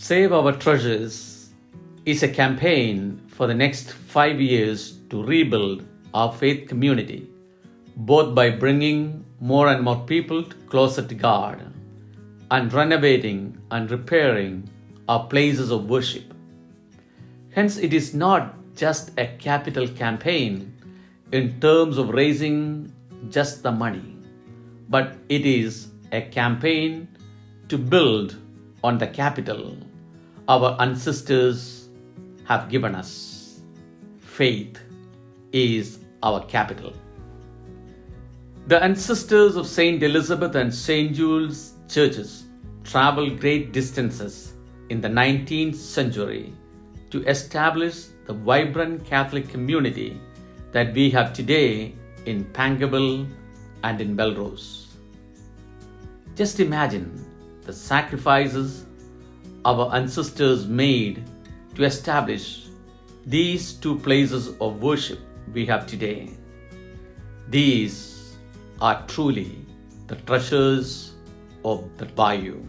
Save Our Treasures is a campaign for the next 5 years to rebuild our faith community, both by bringing more and more people closer to God and renovating and repairing our places of worship. Hence, it is not just a capital campaign in terms of raising just the money, but it is a campaign to build on the capital our ancestors have given us. Faith is our capital. The ancestors of St.Elizabeth and St.Jules Churches traveled great distances in the 19th century to establish the vibrant Catholic community that we have today in Pangaville and in Belrose. Just imagine the sacrifices our ancestors made to establish these two places of worship we have today. These are truly the treasures of the bayou.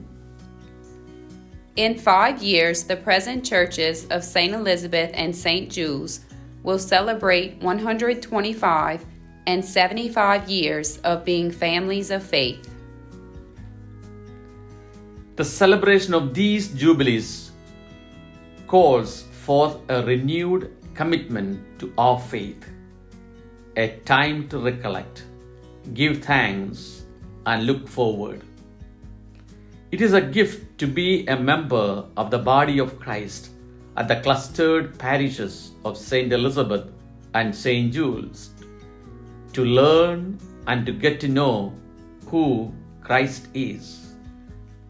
In 5 years, the present churches of St. Elizabeth and St. Jules will celebrate 125 and 75 years of being families of faith. The celebration of these jubilees calls forth a renewed commitment to our faith, a time to recollect, give thanks, and look forward. It is a gift to be a member of the body of Christ at the clustered parishes of St. Elizabeth and St. Jules, to learn and to get to know who Christ is,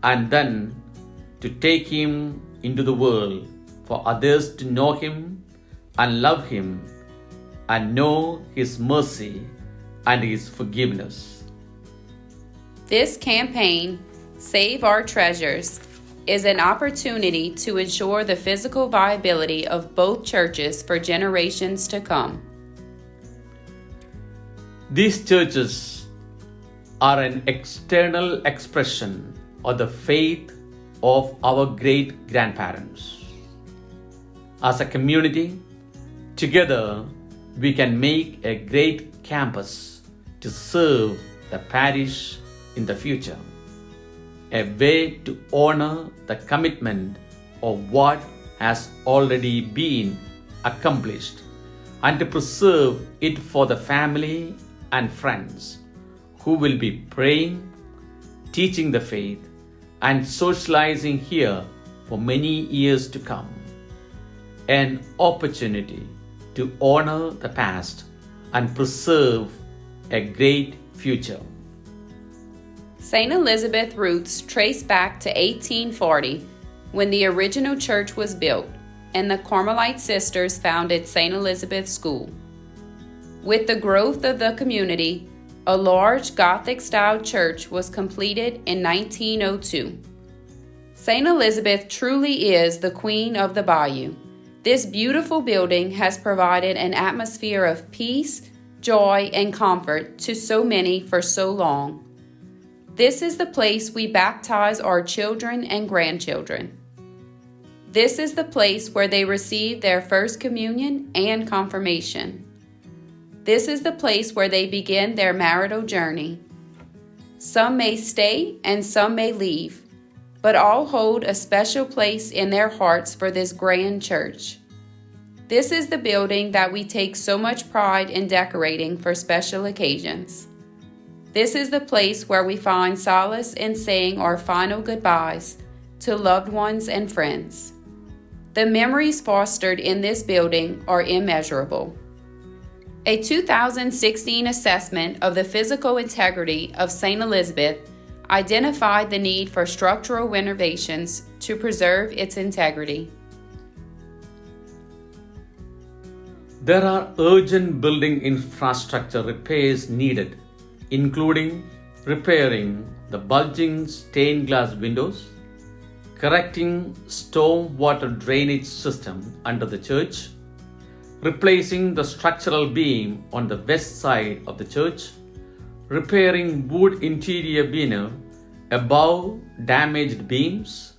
and then to take Him into the world for others to know Him and love Him and know His mercy and His forgiveness. This campaign, Save Our Treasures, is an opportunity to ensure the physical viability of both churches for generations to come. These churches are an external expression of the faith of our great grandparents. As a community, together we can make a great campus to serve the parish in the future, a way to honor the commitment of what has already been accomplished and to preserve it for the family and friends who will be praying, teaching the faith, and socializing here for many years to come. An opportunity to honor the past and preserve a great future. St. Elizabeth roots trace back to 1840, when the original church was built and the Carmelite sisters founded St. Elizabeth School. With the growth of the community, a large Gothic-style church was completed in 1902. St. Elizabeth truly is the Queen of the Bayou. This beautiful building has provided an atmosphere of peace, joy, and comfort to so many for so long. This is the place we baptize our children and grandchildren. This is the place where they receive their first communion and confirmation. This is the place where they begin their marital journey. Some may stay and some may leave, but all hold a special place in their hearts for this grand church. This is the building that we take so much pride in decorating for special occasions. This is the place where we find solace in saying our final goodbyes to loved ones and friends. The memories fostered in this building are immeasurable. A 2016 assessment of the physical integrity of St. Elizabeth identified the need for structural renovations to preserve its integrity. There are urgent building infrastructure repairs needed, including repairing the bulging stained glass windows, correcting storm water drainage system under the church, replacing the structural beam on the west side of the church, repairing wood interior veneer above damaged beams,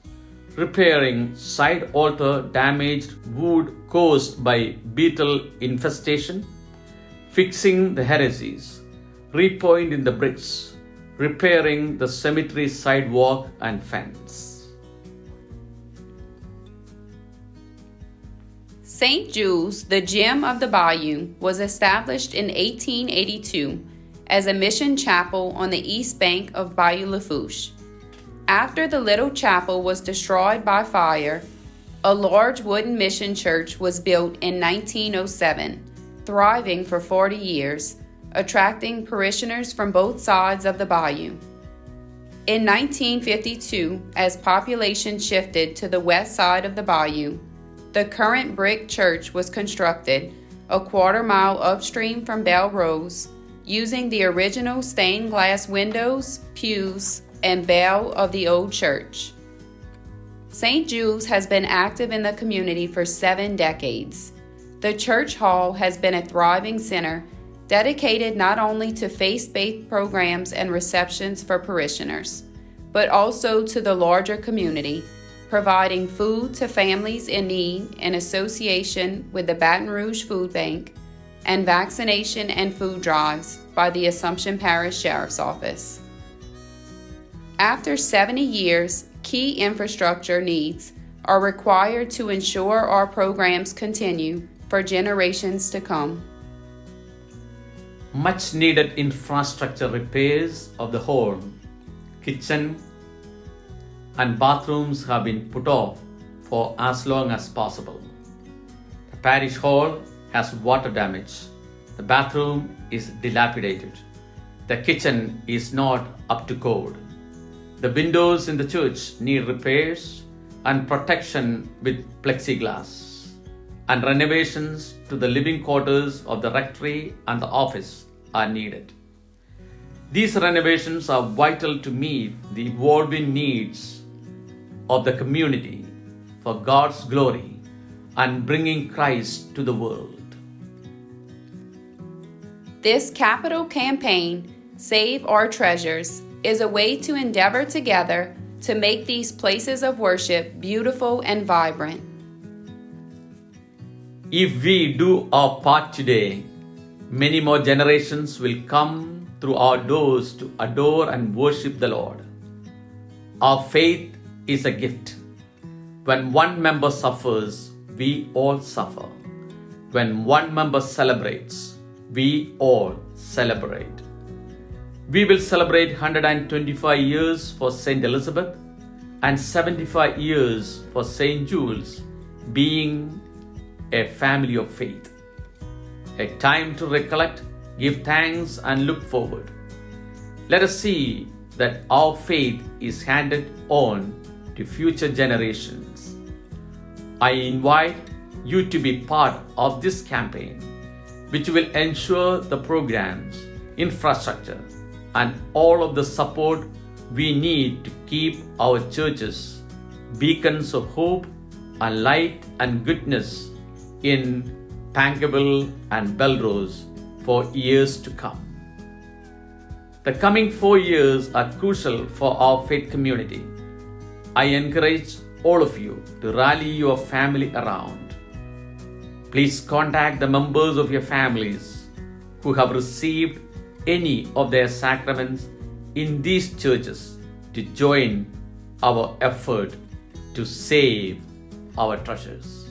repairing side altar damaged wood caused by beetle infestation, fixing the heresies, repointing the bricks, repairing the cemetery sidewalk and fence. St. Jules, the gem of the Bayou, was established in 1882 as a mission chapel on the east bank of Bayou Lafourche. After the little chapel was destroyed by fire, a large wooden mission church was built in 1907, thriving for 40 years, attracting parishioners from both sides of the bayou. In 1952, as population shifted to the west side of the bayou, the current brick church was constructed a quarter-mile upstream from Belle Rose, using the original stained glass windows, pews, and bell of the old church. St. Jules has been active in the community for 7 decades. The church hall has been a thriving center dedicated not only to faith-based programs and receptions for parishioners, but also to the larger community, providing food to families in need in association with the Baton Rouge Food Bank, and vaccination and food drives by the Assumption Parish Sheriff's Office. After 70 years, key infrastructure needs are required to ensure our programs continue for generations to come. Much needed infrastructure repairs of the home, kitchen, and bathrooms have been put off for as long as possible. The parish hall has water damage. The bathroom is dilapidated. The kitchen is not up to code. The windows in the church need repairs and protection with plexiglass, and renovations to the living quarters of the rectory and the office are needed. These renovations are vital to meet the evolving needs of the community for God's glory and bringing Christ to the world. This capital campaign, Save Our Treasures, is a way to endeavor together to make these places of worship beautiful and vibrant. If we do our part today, many more generations will come through our doors to adore and worship the Lord. Our faith is a gift. When one member suffers, we all suffer. When one member celebrates, we all celebrate. We will celebrate 125 years for St. Elizabeth and 75 years for St. Jules, being a family of faith. A time to recollect, give thanks, and look forward. Let us see that our faith is handed on to future generations. I invite you to be part of this campaign, which will ensure the programs, infrastructure, and all of the support we need to keep our churches beacons of hope and light and goodness in Pankable and Belrose for years to come. The coming 4 years are crucial for our faith community. I encourage all of you to rally your family around. Please contact the members of your families who have received any of their sacraments in these churches to join our effort to save our treasures.